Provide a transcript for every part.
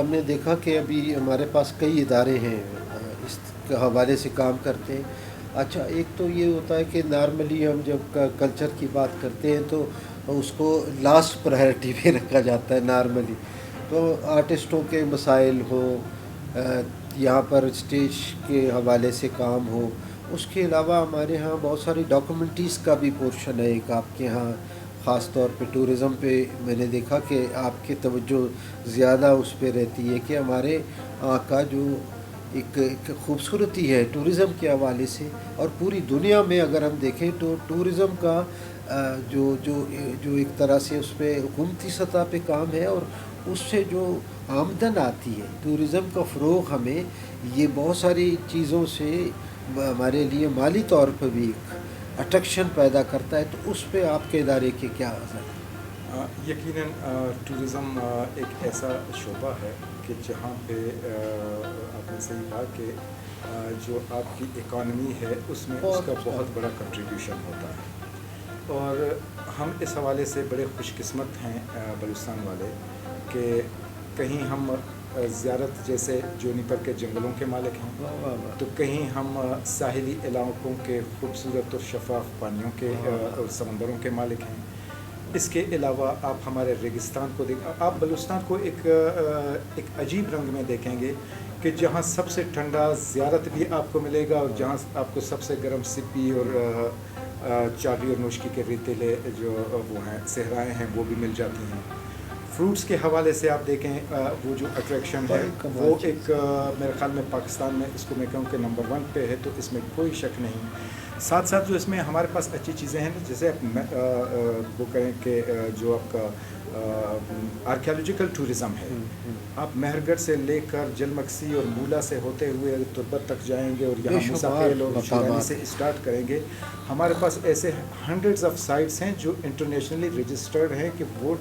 ہم نے دیکھا کہ ابھی ہمارے پاس کئی ادارے ہیں اس کے حوالے سے کام کرتے ہیں. اچھا، ایک تو یہ ہوتا ہے کہ نارملی ہم جب کلچر کی بات کرتے ہیں تو اس کو لاسٹ پرائرٹی پہ رکھا جاتا ہے نارملی. تو آرٹسٹوں کے مسائل ہو، یہاں پر اسٹیج کے حوالے سے کام ہو، اس کے علاوہ ہمارے ہاں بہت ساری ڈاکومنٹریز کا بھی پورشن ہے ایک آپ کے ہاں. خاص طور پہ ٹورزم پہ میں نے دیکھا کہ آپ کی توجہ زیادہ اس پہ رہتی ہے کہ ہمارے کا جو ایک خوبصورتی ہے ٹورزم کے حوالے سے. اور پوری دنیا میں اگر ہم دیکھیں تو ٹورزم کا جو جو جو ایک طرح سے اس پہ حکومتی سطح پہ کام ہے، اور اس سے جو آمدن آتی ہے ٹورزم کا فروغ ہمیں یہ بہت ساری چیزوں سے ہمارے لیے مالی طور پر بھی ایک اٹریکشن پیدا کرتا ہے. تو اس پہ آپ کے ادارے کے کیا اثر ہے؟ یقیناً ٹورزم ایک ایسا شعبہ ہے کہ جہاں پہ آپ نے صحیح کہا کہ جو آپ کی اکانومی ہے اس میں اس کا بہت بڑا کنٹریبیوشن ہوتا ہے. اور ہم اس حوالے سے بڑے خوش قسمت ہیں بلوچستان والے کہ کہیں ہم زیارت جیسے جونیپر کے جنگلوں کے مالک ہیں، تو کہیں ہم ساحلی علاقوں کے خوبصورت اور شفاف پانیوں کے اور سمندروں کے مالک ہیں. اس کے علاوہ آپ ہمارے ریگستان کو آپ بلوچستان کو ایک عجیب رنگ میں دیکھیں گے کہ جہاں سب سے ٹھنڈا زیارت بھی آپ کو ملے گا، اور جہاں آپ کو سب سے گرم سپی اور چاوی اور نوشکی کے ریتیلے جو وہ ہیں صحرائیں ہیں وہ بھی مل جاتی ہیں. فروٹس کے حوالے سے آپ دیکھیں وہ جو اٹریکشن ہے وہ ایک میرے خیال میں پاکستان میں اس کو میں کہوں کہ نمبر 1 پہ ہے، تو اس میں کوئی شک نہیں. ساتھ ساتھ جو اس میں ہمارے پاس اچھی چیزیں ہیں جیسے وہ کہیں کہ جو آپ کا آرکیالوجیکل ٹورزم ہے. آپ مہرگڑھ سے لے کر جلمکسی اور مولا سے ہوتے ہوئے تربت تک جائیں گے اور یہاں مساقیل اور شیرانی سے اسٹارٹ کریں گے. ہمارے پاس ایسے ہنڈریڈز آف سائٹس ہیں جو انٹرنیشنلی رجسٹرڈ ہیں کہ وہ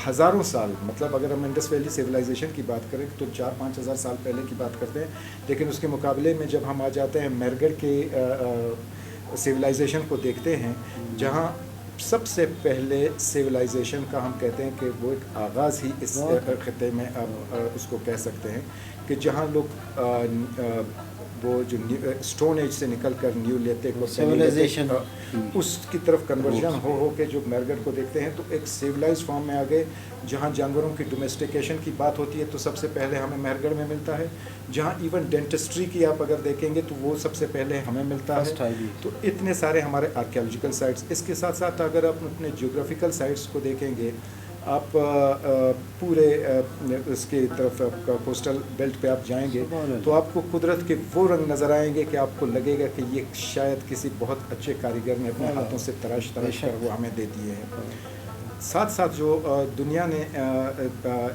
ہزاروں سال، مطلب اگر ہم انڈس ویلی سیولائزیشن کی بات کریں تو 4-5 ہزار سال پہلے کی بات کرتے ہیں، لیکن اس کے مقابلے میں جب ہم آ جاتے ہیں مہرگڑھ کے سیولائزیشن کو دیکھتے ہیں، جہاں سب سے پہلے سیولائزیشن کا ہم کہتے ہیں کہ وہ ایک آغاز ہی اس خطے میں آپ اس کو کہہ سکتے ہیں کہ جہاں لوگ وہ جو اسٹون ایج سے نکل کر نیو لیتھک اور سیولائزیشن اس کی طرف کنورژن ہو کے جو مہرگڑھ کو دیکھتے ہیں تو ایک سیولائز فارم میں آ گئے. جہاں جانوروں کی ڈومیسٹیکیشن کی بات ہوتی ہے تو سب سے پہلے ہمیں مہرگڑھ میں ملتا ہے. جہاں ایون ڈینٹسٹری کی آپ اگر دیکھیں گے تو وہ سب سے پہلے ہمیں ملتا ہے. تو اتنے سارے ہمارے آرکیالوجیکل سائٹس. اس کے ساتھ ساتھ اگر آپ اپنے جیوگرافیکل سائٹس کو دیکھیں گے، آپ پورے اس کی طرف کوسٹل بیلٹ پہ آپ جائیں گے تو آپ کو قدرت کے وہ رنگ نظر آئیں گے کہ آپ کو لگے گا کہ یہ شاید کسی بہت اچھے کاریگر نے اپنے ہاتھوں سے تراش کر وہ ہمیں دے دیے ہیں. ساتھ ساتھ جو دنیا نے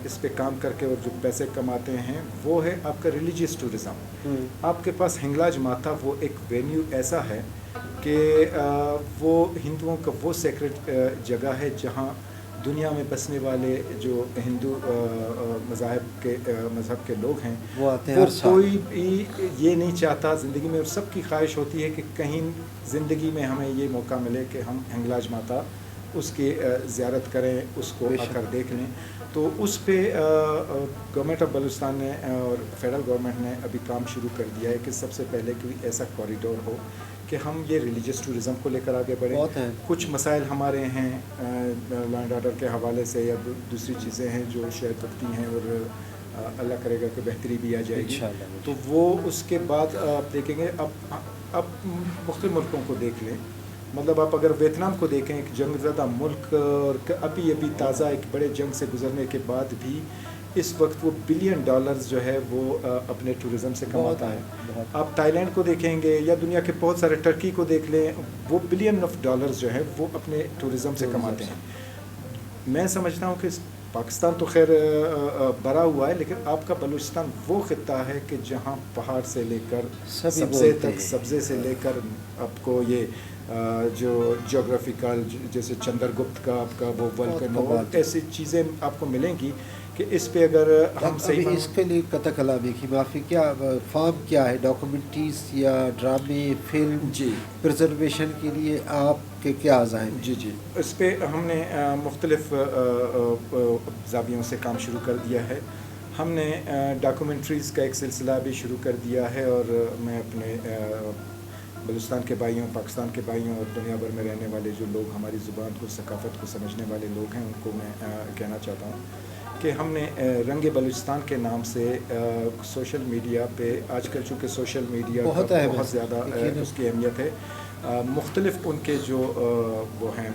اس پہ کام کر کے اور جو پیسے کماتے ہیں وہ ہے آپ کا ریلیجیس ٹورزم. آپ کے پاس ہنگلاج ماتا وہ ایک وینیو ایسا ہے کہ وہ ہندوؤں کا وہ سیکرٹ جگہ ہے جہاں دنیا میں بسنے والے جو ہندو مذہب کے لوگ ہیں وہ کوئی بھی یہ نہیں چاہتا زندگی میں، اور سب کی خواہش ہوتی ہے کہ کہیں زندگی میں ہمیں یہ موقع ملے کہ ہم ہنگلاج ماتا اس کی زیارت کریں، اس کو آ کر دیکھ لیں. تو اس پہ گورنمنٹ آف بلوچستان نے اور فیڈرل گورنمنٹ نے ابھی کام شروع کر دیا ہے کہ سب سے پہلے کوئی ایسا کوریڈور ہو کہ ہم یہ ریلیجیس ٹورزم کو لے کر آگے بڑھیں. کچھ مسائل ہمارے ہیں لا اینڈ آرڈر کے حوالے سے یا دوسری چیزیں ہیں جو شاید رکھتی ہیں، اور اللہ کرے گا کہ بہتری بھی آ جائے گی. تو وہ اس کے بعد آپ دیکھیں گے. اب مختلف ملکوں کو دیکھ لیں، مطلب آپ اگر ویتنام کو دیکھیں، ایک جنگ زدہ ملک، اور ابھی تازہ ایک بڑے جنگ سے گزرنے کے بعد بھی اس وقت وہ $1 بلین جو ہے وہ اپنے ٹورزم سے کماتا ہے. آپ تائی لینڈ کو دیکھیں گے یا دنیا کے بہت سارے، ٹرکی کو دیکھ لیں، وہ $1 بلین جو ہے وہ اپنے ٹورزم سے کماتے ہیں. میں سمجھتا ہوں کہ پاکستان تو خیر بڑا ہوا ہے، لیکن آپ کا بلوچستان وہ خطہ ہے کہ جہاں پہاڑ سے لے کر سبزے تک، سبزے سے لے کر آپ کو یہ جو جغرافیکل جیسے چندر گپت کا آپ کا وہ ولکن اور ایسی چیزیں آپ کو ملیں گی کہ اس پہ اگر ہم صحیح ابھی اس کے لیے قطع کلامی کی معافی، کیا فارم کیا ہے؟ ڈاکومنٹریز یا ڈرامے، فلم؟ جی پرزرویشن کے لیے آپ کے کیا عزائم ہیں؟ جی اس پہ ہم نے مختلف زاویوں سے کام شروع کر دیا ہے. ہم نے ڈاکومنٹریز کا ایک سلسلہ بھی شروع کر دیا ہے، اور میں اپنے بلوچستان کے بھائیوں، پاکستان کے بھائیوں اور دنیا بھر میں رہنے والے جو لوگ ہماری زبان کو، ثقافت کو سمجھنے والے لوگ ہیں، ان کو میں کہنا چاہتا ہوں کہ ہم نے رنگ بلوچستان کے نام سے سوشل میڈیا پہ، آج کل چونکہ سوشل میڈیا بہت کا بہت زیادہ اس کی اہمیت ہے، مختلف ان کے جو وہ ہیں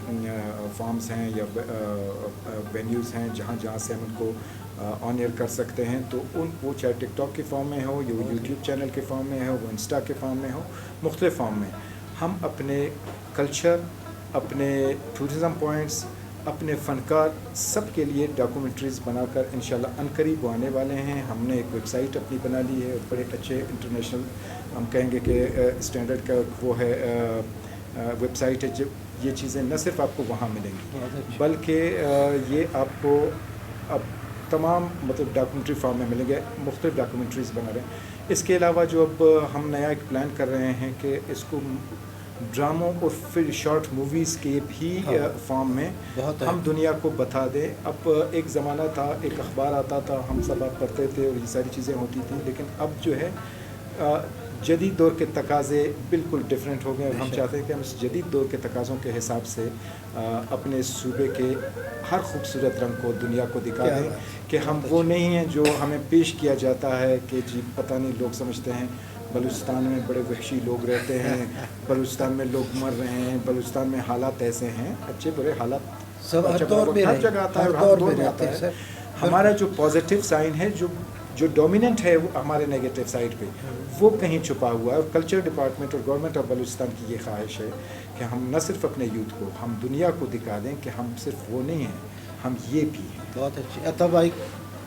فارمز ہیں یا وینیوز ہیں جہاں جہاں سے ہم ان کو آن ایئر کر سکتے ہیں، تو وہ چاہے ٹک ٹاک کے فارم میں ہو، یا وہ یوٹیوب چینل کے فارم میں ہو، وہ انسٹا کے فارم میں ہو، مختلف فارم میں ہم اپنے کلچر، اپنے ٹورزم پوائنٹس، اپنے فنکار سب کے لیے ڈاکومنٹریز بنا کر انشاءاللہ عنقریب وہ آنے والے ہیں. ہم نے ایک ویب سائٹ اپنی بنا لی ہے، اور بڑے اچھے انٹرنیشنل ہم کہیں گے کہ اسٹینڈرڈ کا وہ ہے ویب سائٹ ہے. جب یہ چیزیں نہ صرف آپ کو وہاں ملیں گی، بلکہ یہ آپ کو اب تمام مطلب ڈاکومنٹری فارم میں ملیں گے، مختلف ڈاکومنٹریز بنا رہے ہیں. اس کے علاوہ جو اب ہم نیا ایک پلان کر رہے ہیں کہ اس کو ڈراموں اور پھر شارٹ موویز کے بھی فارم میں ہم دنیا کو بتا دیں. اب ایک زمانہ تھا، ایک اخبار آتا تھا، ہم سب آپ پڑھتے تھے اور یہ ساری چیزیں ہوتی تھیں، لیکن اب جو ہے جدید دور کے تقاضے بالکل ڈیفرنٹ ہو گئے، اور ہم چاہتے ہیں کہ ہم اس جدید دور کے تقاضوں کے حساب سے اپنے صوبے کے ہر خوبصورت رنگ کو دنیا کو دکھا دیں، کہ ہم وہ نہیں ہیں جو ہمیں پیش کیا جاتا ہے کہ جی پتہ نہیں، لوگ سمجھتے ہیں بلوچستان میں بڑے وحشی لوگ رہتے ہیں، بلوچستان میں لوگ مر رہے ہیں، بلوچستان میں حالات ایسے ہیں. اچھے برے حالات سب ہر جگہ آتا ہے، ہر دور میں آتا ہے. ہمارا جو پازیٹیو سائن ہے، جو ڈومیننٹ ہے وہ ہمارے نیگیٹو سائڈ پہ، وہ کہیں چھپا ہوا ہے. اور کلچر ڈپارٹمنٹ اور گورنمنٹ آف بلوچستان کی یہ خواہش ہے کہ ہم نہ صرف اپنے یوتھ کو، ہم دنیا کو دکھا دیں کہ ہم صرف وہ نہیں ہیں، ہم یہ بھی ہیں. بہت اچھی عطا بھائی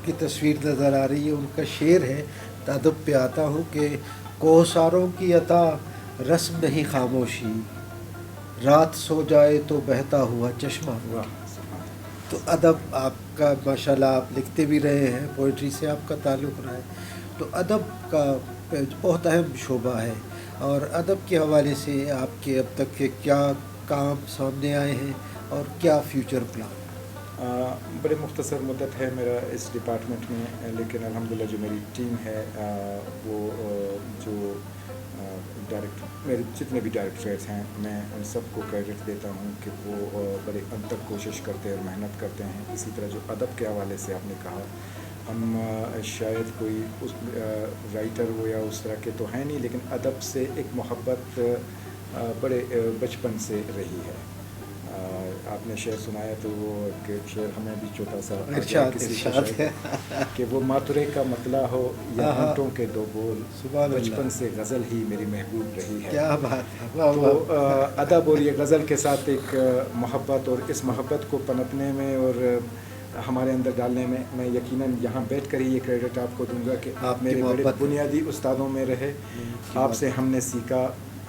کی تصویر نظر آ رہی ہے، ان کا شعر ہے، تادب پہ آتا ہوں کہ کوساروں کی عطا رسم نہیں خاموشی، رات سو جائے تو بہتا ہوا چشمہ. تو ادب آپ کا ماشاءاللہ، آپ لکھتے بھی رہے ہیں، پوئٹری سے آپ کا تعلق رہا ہے، تو ادب کا بہت اہم شعبہ ہے. اور ادب کے حوالے سے آپ کے اب تک کے کیا کام سامنے آئے ہیں اور کیا فیوچر پلان؟ بڑے مختصر مدت ہے میرا اس ڈپارٹمنٹ میں، لیکن الحمدللہ جو میری ٹیم ہے وہ جو میرے جتنے بھی ڈائریکٹریٹس ہیں، میں ان سب کو کریڈٹ دیتا ہوں کہ وہ بڑے انتھک کوشش کرتے ہیں اور محنت کرتے ہیں. اسی طرح جو ادب کے حوالے سے آپ نے کہا، ہم شاید کوئی اس رائٹر ہو یا اس طرح کے تو ہیں نہیں، لیکن ادب سے ایک محبت بڑے بچپن سے رہی ہے. آپ نے شعر سنایا تو وہ ایک شعر ہمیں بھی چھوٹا سا ارشاد ہے کہ وہ ماترے کا مطلع ہو یا ہونٹوں کے دو بول، بچپن سے غزل ہی میری محبوب رہی ہے. کیا بات ہے. تو ادب اور یہ غزل کے ساتھ ایک محبت، اور اس محبت کو پنپنے میں اور ہمارے اندر ڈالنے میں میں یقیناً یہاں بیٹھ کر ہی یہ کریڈٹ آپ کو دوں گا کہ آپ میرے بڑے بنیادی استادوں میں رہے. آپ سے ہم نے سیکھا،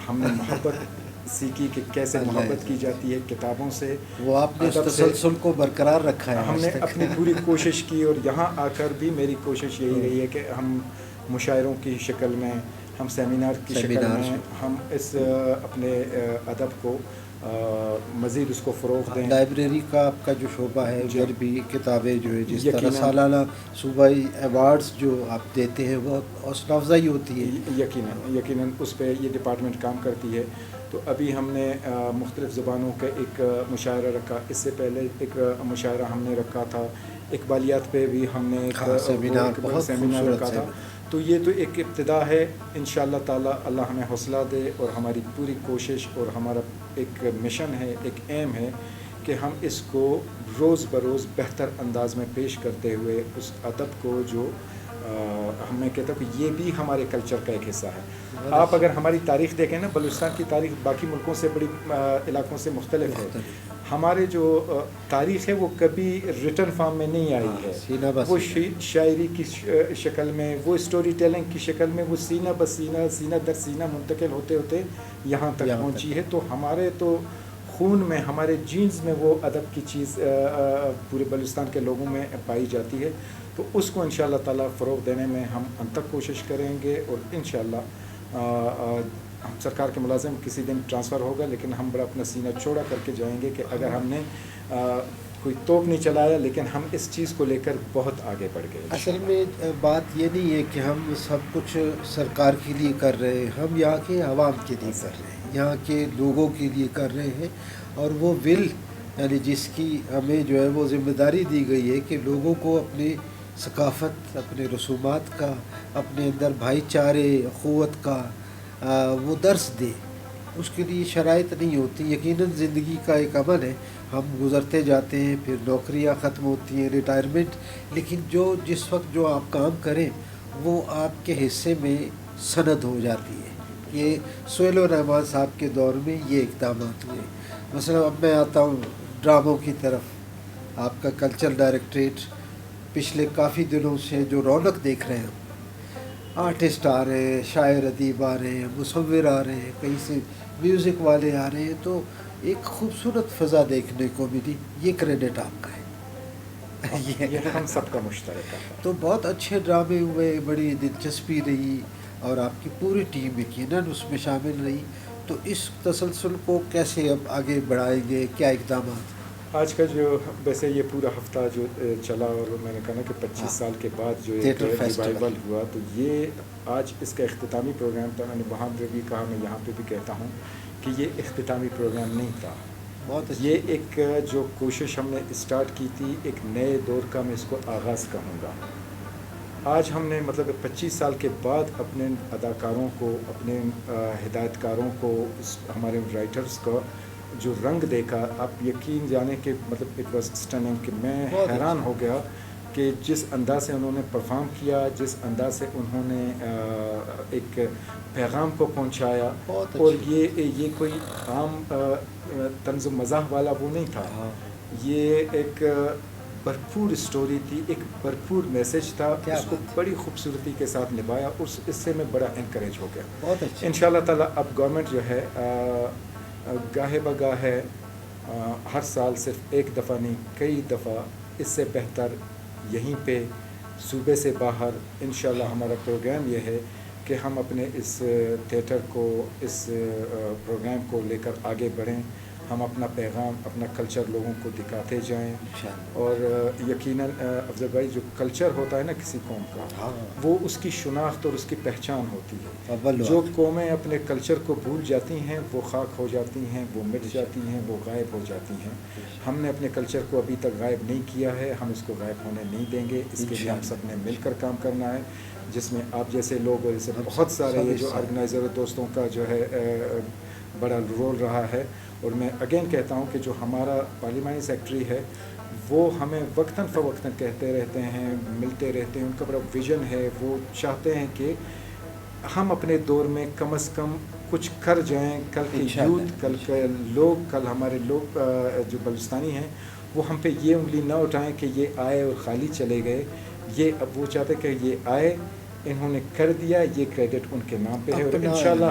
ہم نے محبت سیکھی کہ کیسے محبت کی جاتی ہے کتابوں سے. وہ آپ نے تسلسل کو برقرار رکھا ہے. ہم نے اپنی پوری کوشش کی، اور یہاں آ کر بھی میری کوشش یہی رہی ہے کہ ہم مشاعروں کی شکل میں، ہم سیمینار کی شکل میں، ہم اس اپنے ادب کو مزید اس کو فروغ دیں. لائبریری کا آپ کا جو شعبہ ہے، ادھر بھی کتابیں جو ہے، جس طرح سالانہ صوبائی ایوارڈز جو آپ دیتے ہیں، وہ حوصلہ افزائی ہوتی ہے. یقیناً اس پہ یہ ڈپارٹمنٹ کام کرتی ہے. تو ابھی ہم نے مختلف زبانوں کا ایک مشاعرہ رکھا. اس سے پہلے ایک مشاعرہ ہم نے رکھا تھا اقبالیات پہ بھی، ہم نے ایک سیمینار رکھا تھا. تو یہ تو ایک ابتدا ہے. انشاءاللہ تعالی اللہ ہمیں حوصلہ دے، اور ہماری پوری کوشش اور ہمارا ایک مشن ہے، ایک ایم ہے کہ ہم اس کو روز بروز بہتر انداز میں پیش کرتے ہوئے اس ادب کو جو میں کہتا ہوں کہ یہ بھی ہمارے کلچر کا ایک حصہ ہے. آپ اگر ہماری تاریخ دیکھیں نا، بلوچستان کی تاریخ باقی ملکوں سے بڑی علاقوں سے مختلف ہے. ہمارے جو تاریخ ہے وہ کبھی ریٹن فارم میں نہیں آئی ہے، وہ شاعری کی شکل میں، وہ اسٹوری ٹیلنگ کی شکل میں، وہ سینہ بسینہ، سینہ در سینہ منتقل ہوتے ہوتے یہاں تک پہنچی ہے. تو ہمارے تو خون میں ہمارے جینز میں وہ ادب کی چیز پورے بلوچستان کے لوگوں میں پائی جاتی ہے. تو اس کو انشاءاللہ تعالیٰ فروغ دینے میں ہم انتک کوشش کریں گے. اور انشاءاللہ ہم سرکار کے ملازم کسی دن ٹرانسفر ہوگا لیکن ہم بڑا اپنا سینہ چوڑا کر کے جائیں گے کہ اگر ہم نے کوئی توپ نہیں چلایا لیکن ہم اس چیز کو لے کر بہت آگے بڑھ گئے. اصل میں بات یہ نہیں ہے کہ ہم سب کچھ سرکار کے لیے کر رہے ہیں, ہم یہاں کے عوام کے لیے کر رہے ہیں, یہاں کے لوگوں کے لیے کر رہے ہیں. اور وہ ول یعنی جس کی ہمیں جو ہے وہ ذمہ داری دی گئی ہے کہ لوگوں کو اپنی ثقافت, اپنے رسومات کا, اپنے اندر بھائی چارے اخوت کا وہ درس دے, اس کے لیے شرائط نہیں ہوتی. یقیناً زندگی کا ایک عمل ہے, ہم گزرتے جاتے ہیں, پھر نوکریاں ختم ہوتی ہیں, ریٹائرمنٹ, لیکن جس وقت جو آپ کام کریں وہ آپ کے حصے میں سند ہو جاتی ہے. یہ سہیل الرحمان صاحب کے دور میں یہ اقدامات ہوئے. مثلا اب میں آتا ہوں ڈراموں کی طرف, آپ کا کلچر ڈائریکٹریٹ پچھلے کافی دنوں سے جو رونق دیکھ رہے ہیں, آرٹسٹ آ رہے ہیں, شاعر ادیب آ رہے ہیں, مصور آ رہے ہیں, کہیں سے میوزک والے آ رہے ہیں, تو ایک خوبصورت فضا دیکھنے کو ملی. یہ کریڈٹ آپ کا ہے. یہ ہم سب کا مشترکہ ہے. تو بہت اچھے ڈرامے ہوئے, بڑی دلچسپی رہی, اور آپ کی پوری ٹیم یقیناً اس میں شامل رہی. تو اس تسلسل کو کیسے اب آگے بڑھائیں گے, کیا اقدامات؟ آج کا جو ویسے یہ پورا ہفتہ جو چلا, اور میں نے کہا نا کہ 25 سال کے بعد جو ایک ریوائول ہوا, تو یہ آج اس کا اختتامی پروگرام تھا. میں نے وہاں پہ بھی کہا, میں یہاں پہ بھی کہتا ہوں کہ یہ اختتامی پروگرام نہیں تھا. یہ ایک جو کوشش ہم نے اسٹارٹ کی تھی, ایک نئے دور کا میں اس کو آغاز کہوں گا. آج ہم نے مطلب 25 سال کے بعد اپنے اداکاروں کو, اپنے ہدایت کاروں کو, ہمارے رائٹرز کو جو رنگ دیکھا, آپ یقین جانیں کہ مطلب اٹ واز اسٹننگ, کہ میں حیران ہو گیا کہ جس انداز سے انہوں نے پرفارم کیا, جس انداز سے انہوں نے ایک پیغام کو پہنچایا. اور یہ کوئی عام طنز و مزاح والا وہ نہیں تھا, یہ ایک بھرپور اسٹوری تھی, ایک بھرپور میسج تھا. اس کو بڑی خوبصورتی کے ساتھ نبھایا, اس سے میں بڑا انکریج ہو گیا. انشاءاللہ تعالیٰ اب گورنمنٹ جو ہے گاہے بگاہ ہے, ہر سال صرف ایک دفعہ نہیں کئی دفعہ اس سے بہتر یہیں پہ صوبے سے باہر انشاءاللہ ہمارا پروگرام یہ ہے کہ ہم اپنے اس تھیٹر کو, اس پروگرام کو لے کر آگے بڑھیں. ہم اپنا پیغام, اپنا کلچر لوگوں کو دکھاتے جائیں. اور یقیناً افضل بھائی, جو کلچر ہوتا ہے نا کسی قوم کا, وہ اس کی شناخت اور اس کی پہچان ہوتی ہے. جو قومیں اپنے کلچر کو بھول جاتی ہیں وہ خاک ہو جاتی ہیں, وہ مٹ جاتی ہیں, وہ غائب ہو جاتی ہیں. ہم نے اپنے کلچر کو ابھی تک غائب نہیں کیا ہے, ہم اس کو غائب ہونے نہیں دیں گے. اس کے لیے ہم سب نے مل کر کام کرنا ہے, جس میں آپ جیسے لوگ اور جیسے بہت سارے یہ جو آرگنائزر دوستوں کا جو ہے بڑا رول رہا ہے. اور میں اگین کہتا ہوں کہ جو ہمارا پارلیمانی سیکٹری ہے وہ ہمیں وقتاً فوقتاً کہتے رہتے ہیں, ملتے رہتے ہیں. ان کا بڑا ویژن ہے, وہ چاہتے ہیں کہ ہم اپنے دور میں کم از کم کچھ کر جائیں. کل کے یوتھ, کل کے لوگ, کل ہمارے لوگ جو بلوچستانی ہیں وہ ہم پہ یہ انگلی نہ اٹھائیں کہ یہ آئے اور خالی چلے گئے. یہ اب وہ چاہتے کہ یہ آئے, انہوں نے کر دیا, یہ کریڈٹ ان کے نام پہ ہے. اور انشاءاللہ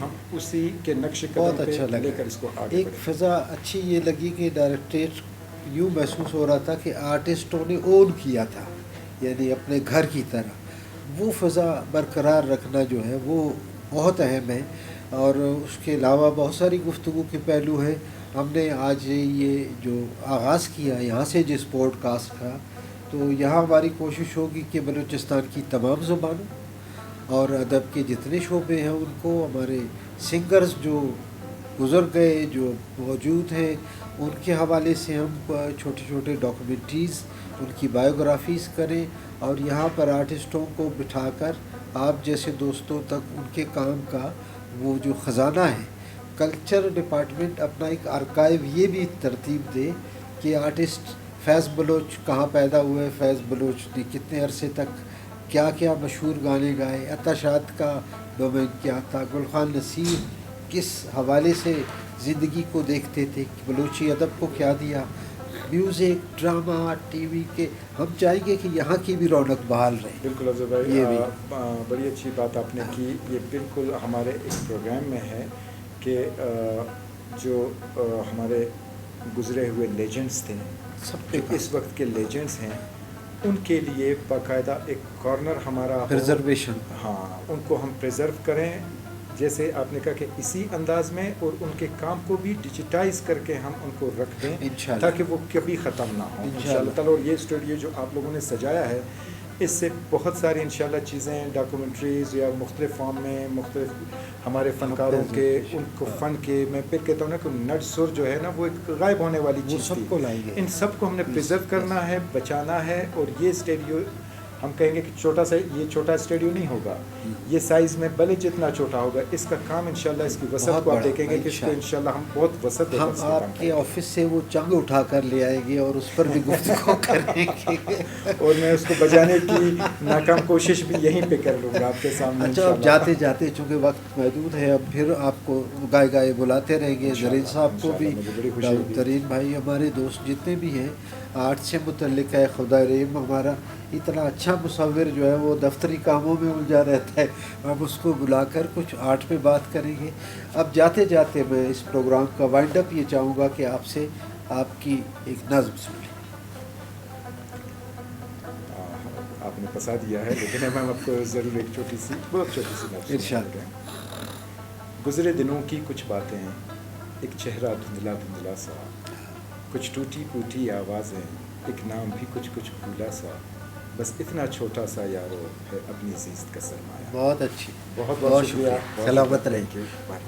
ہم اسی کے نقش قدم پہ لے کر اس کو آگے ایک فضا اچھی یہ لگی کہ ڈائریکٹریٹ یوں محسوس ہو رہا تھا کہ آرٹسٹوں نے اون کیا تھا, یعنی اپنے گھر کی طرح. وہ فضا برقرار رکھنا جو ہے وہ بہت اہم ہے. اور اس کے علاوہ بہت ساری گفتگو کے پہلو ہیں. ہم نے آج یہ جو آغاز کیا یہاں سے جس پوڈ کاسٹ کا, تو یہاں ہماری کوشش ہوگی کہ بلوچستان کی تمام زبانوں اور ادب کے جتنے شعبے ہیں ان کو, ہمارے سنگرز جو گزر گئے, جو موجود ہیں, ان کے حوالے سے ہم چھوٹے چھوٹے ڈاکومنٹریز, ان کی بایوگرافیز کریں. اور یہاں پر آرٹسٹوں کو بٹھا کر آپ جیسے دوستوں تک ان کے کام کا وہ جو خزانہ ہے, کلچر ڈپارٹمنٹ اپنا ایک آرکائیو یہ بھی ترتیب دے کہ آرٹسٹ فیض بلوچ کہاں پیدا ہوئے, فیض بلوچ نے کتنے عرصے تک کیا کیا مشہور گانے گائے, عطا شاد کا ڈومین کیا تھا, گل خان نصیر کس حوالے سے زندگی کو دیکھتے تھے, بلوچی ادب کو کیا دیا, میوزک, ڈرامہ, ٹی وی کے. ہم چاہیں گے کہ یہاں کی بھی رونق بحال رہے. بالکل افضل بھائی, یہ بڑی اچھی بات آپ نے کی. یہ بالکل ہمارے اس پروگرام میں ہے کہ جو ہمارے گزرے ہوئے لیجنڈس تھے، سب پہ جو اس وقت کے لیجنڈس ہیں، ان کے لیے باقاعدہ ایک کارنر ہمارا ہو، پرزرویشن. ہاں ان کو ہم پریزرو کریں، جیسے آپ نے کہا کہ اسی انداز میں، اور ان کے کام کو بھی ڈیجیٹائز کر کے ہم ان کو رکھ دیں انشاءاللہ. تاکہ وہ کبھی ختم نہ ہوں انشاءاللہ. انشاءاللہ تعالیٰ. اور یہ اسٹوڈیو جو آپ لوگوں نے سجایا ہے، اس سے بہت ساری انشاءاللہ چیزیں، ڈاکومنٹریز یا مختلف فارم میں مختلف ہمارے فنکاروں کے، ان کو فن کے، میں پھر کہتا ہوں نا کہ نٹ سر جو ہے نا وہ ایک غائب ہونے والی وہ چیز سب تھی، کو لائیں گے. ان سب کو ہم نے پریزرو کرنا ہے، بچانا ہے. اور یہ اسٹوڈیو ہم کہیں گے کہ چھوٹا سا، یہ چھوٹا اسٹوڈیو نہیں ہوگا، یہ سائز میں بھلے جتنا چھوٹا ہوگا، اس کا کام انشاءاللہ اس کی وسعت کو آپ دیکھیں گے کہ اس کو انشاءاللہ ہم بہت وسعت دے کر ہم اس کا کام آپ کے آفس سے وہ چنگ اٹھا کر لے آئیں گے اور اس پر بھی گفتگو کریں گے. اور میں اس کو بجانے کی ناکام کوشش بھی یہیں پہ کر لوں گا آپ کے سامنے. اچھا، اب جاتے جاتے چونکہ وقت محدود ہے، اب پھر آپ کو گائے گائے بلاتے رہیں گے. زرین صاحب کو بھی، ترین بھائی ہمارے دوست جتنے بھی ہیں آرٹ سے متعلق ہے، خدا رحم ہمارا اتنا اچھا مصور جو ہے وہ دفتری کاموں میں الجھا رہتا ہے، اب اس کو بلا کر کچھ آرٹ پہ بات کریں گے. اب جاتے جاتے میں اس پروگرام کا وائنڈ اپ یہ چاہوں گا کہ آپ سے آپ کی ایک نظم سن لیں. آپ نے پسا دیا ہے، لیکن میں آپ کو ضرور ایک چھوٹی سی، بہت چھوٹی سی بات ارشاد. گزرے دنوں کی کچھ باتیں، ایک چہرہ دھندلا دھندلا سا، کچھ ٹوٹی پھوٹی آوازیں، ایک نام بھی کچھ کچھ بھولا سا، بس اتنا چھوٹا سا یارو ہے اپنی زیست کا سرمایہ. بہت اچھی، بہت بہت شکریہ. سلامت رہیں.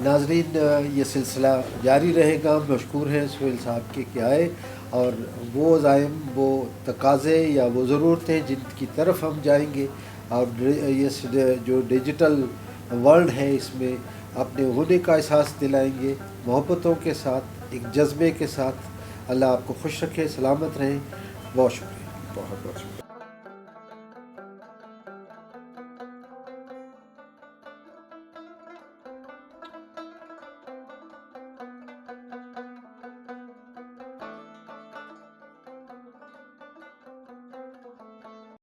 ناظرین، یہ سلسلہ جاری رہے گا. مشکور ہیں سہیل صاحب کے کہ آئے، اور وہ عزائم، وہ تقاضے یا وہ ضرورتیں جن کی طرف ہم جائیں گے، اور یہ جو ڈیجیٹل ورلڈ ہے اس میں اپنے ہونے کا احساس دلائیں گے، محبتوں کے ساتھ، ایک جذبے کے ساتھ. اللہ آپ کو خوش رکھے، سلامت رہیں. بہت شکریہ. بہت بہت شکریہ.